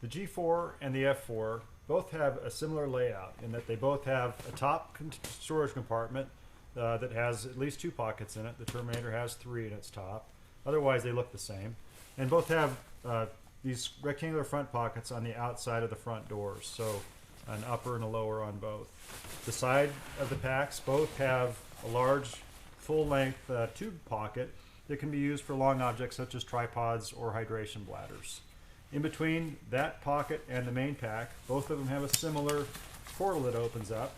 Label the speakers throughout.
Speaker 1: The G4 and the F4 both have a similar layout in that they both have a top storage compartment that has at least 2 pockets in it. The Terminator has 3 in its top. Otherwise, they look the same. And both have these rectangular front pockets on the outside of the front doors, so an upper and a lower on both. The side of the packs both have a large, full-length tube pocket that can be used for long objects such as tripods or hydration bladders. In between that pocket and the main pack, both of them have a similar portal that opens up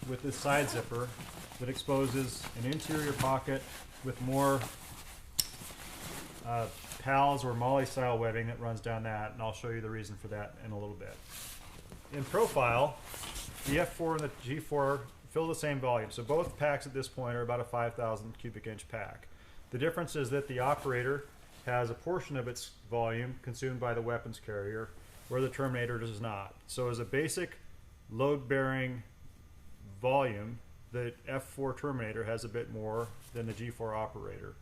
Speaker 1: with this side zipper that exposes an interior pocket with more PALS or MOLLE style webbing that runs down that, and I'll show you the reason for that in a little bit. In profile, the F4 and the G4 fill the same volume, so both packs at this point are about a 5,000 cubic inch pack. The difference is that the operator has a portion of its volume consumed by the weapons carrier, where the Terminator does not. So as a basic load-bearing volume, the F4 Terminator has a bit more than the G4 operator.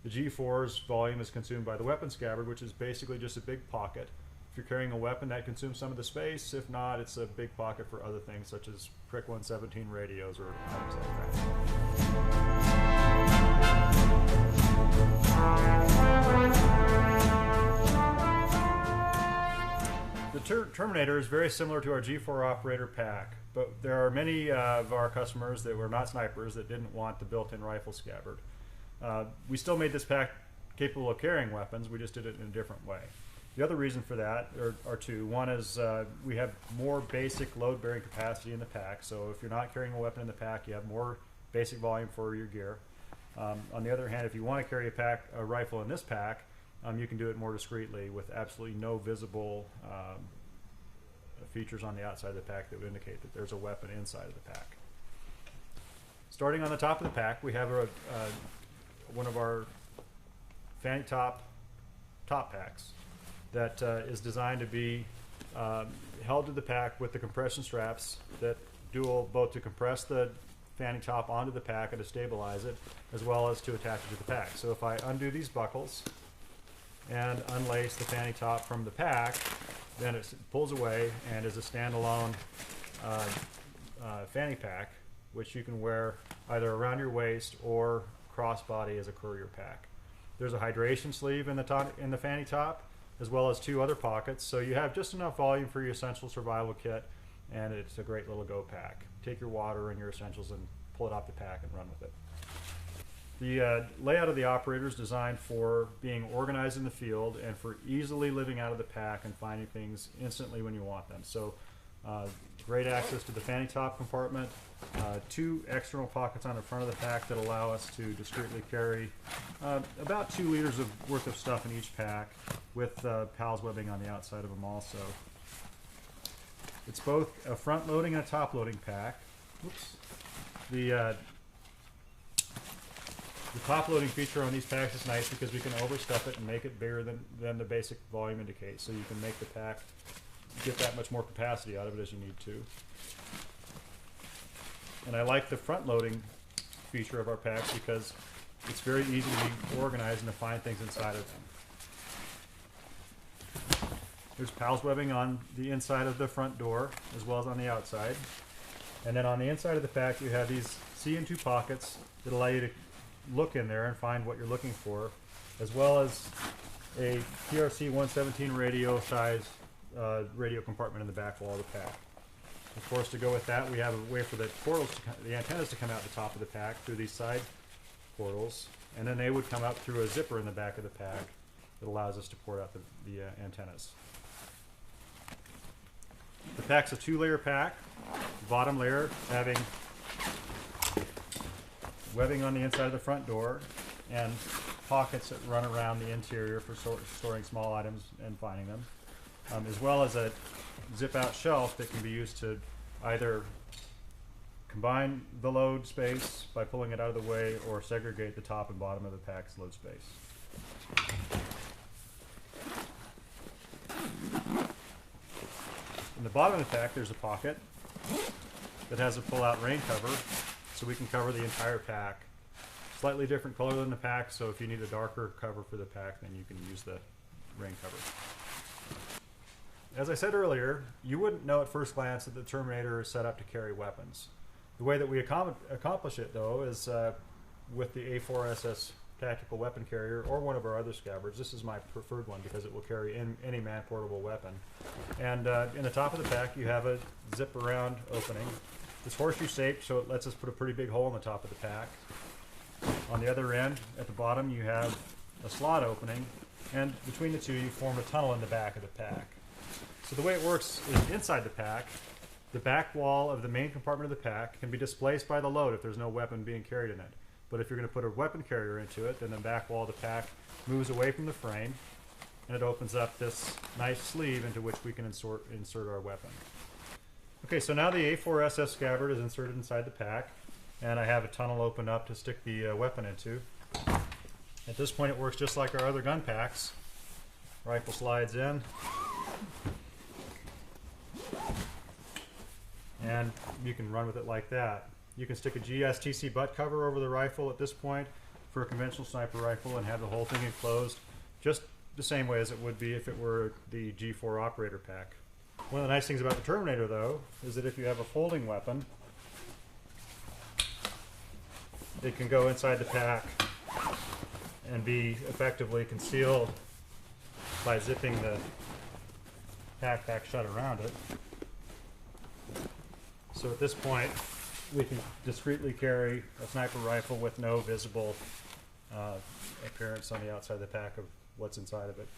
Speaker 1: The G4's volume is consumed by the weapon scabbard, which is basically just a big pocket. If you're carrying a weapon, that consumes some of the space. If not, it's a big pocket for other things such as Prick 117 radios or items like that. The Terminator is very similar to our G4 operator pack, but there are many of our customers that were not snipers that didn't want the built-in rifle scabbard. We still made this pack capable of carrying weapons, we just did it in a different way. The other reason for that are 2. One is we have more basic load-bearing capacity in the pack, so if you're not carrying a weapon in the pack, you have more basic volume for your gear. On the other hand, if you want to carry a rifle in this pack, you can do it more discreetly with absolutely no visible features on the outside of the pack that would indicate that there's a weapon inside of the pack. Starting on the top of the pack, we have one of our fanny top packs that is designed to be held to the pack with the compression straps that dual both to compress the fanny top onto the pack and to stabilize it, as well as to attach it to the pack. So if I undo these buckles and unlace the fanny top from the pack, then it pulls away and is a standalone fanny pack, which you can wear either around your waist or crossbody as a courier pack. There's a hydration sleeve in the fanny top, as well as 2 other pockets, so you have just enough volume for your essential survival kit, and it's a great little go pack. Take your water and your essentials and pull it off the pack and run with it. The layout of the operator is designed for being organized in the field and for easily living out of the pack and finding things instantly when you want them. So great access to the fanny top compartment, 2 external pockets on the front of the pack that allow us to discreetly carry about 2 liters worth of stuff in each pack, with PALS webbing on the outside of them also. It's both a front loading and a top loading pack. Oops. The top loading feature on these packs is nice because we can overstuff it and make it bigger than the basic volume indicates, so you can make the pack get that much more capacity out of it as you need to. And I like the front loading feature of our packs because it's very easy to be organized and to find things inside of them. There's PALS webbing on the inside of the front door as well as on the outside. And then on the inside of the pack you have these C&2 pockets that allow you to look in there and find what you're looking for, as well as a PRC 117 radio size radio compartment in the back wall of the pack. Of course, to go with that, we have a way for the portals, the antennas to come out the top of the pack through these side portals, and then they would come up through a zipper in the back of the pack that allows us to port out the antennas. The pack's a 2-layer pack, bottom layer having webbing on the inside of the front door and pockets that run around the interior for storing small items and finding them, as well as a zip-out shelf that can be used to either combine the load space by pulling it out of the way or segregate the top and bottom of the pack's load space. In the bottom of the pack there's a pocket that has a pull-out rain cover, so we can cover the entire pack. Slightly different color than the pack, so if you need a darker cover for the pack, then you can use the ring cover. As I said earlier, you wouldn't know at first glance that the Terminator is set up to carry weapons. The way that we accomplish it, though, is with the A4SS tactical weapon carrier or one of our other scabbards. This is my preferred one because it will carry any man-portable weapon. And in the top of the pack, you have a zip-around opening. It's horseshoe-shaped, so it lets us put a pretty big hole in the top of the pack. On the other end, at the bottom, you have a slot opening, and between the two, you form a tunnel in the back of the pack. So the way it works is inside the back wall of the main compartment of the pack can be displaced by the load if there's no weapon being carried in it. But if you're going to put a weapon carrier into it, then the back wall of the pack moves away from the frame, and it opens up this nice sleeve into which we can insert our weapon. Okay, so now the A4SS scabbard is inserted inside the pack, and I have a tunnel opened up to stick the weapon into. At this point, it works just like our other gun packs. Rifle slides in, and you can run with it like that. You can stick a GSTC butt cover over the rifle at this point for a conventional sniper rifle and have the whole thing enclosed just the same way as it would be if it were the G4 operator pack. One of the nice things about the Terminator, though, is that if you have a folding weapon, it can go inside the pack and be effectively concealed by zipping the pack back shut around it. So at this point, we can discreetly carry a sniper rifle with no visible appearance on the outside of the pack of what's inside of it.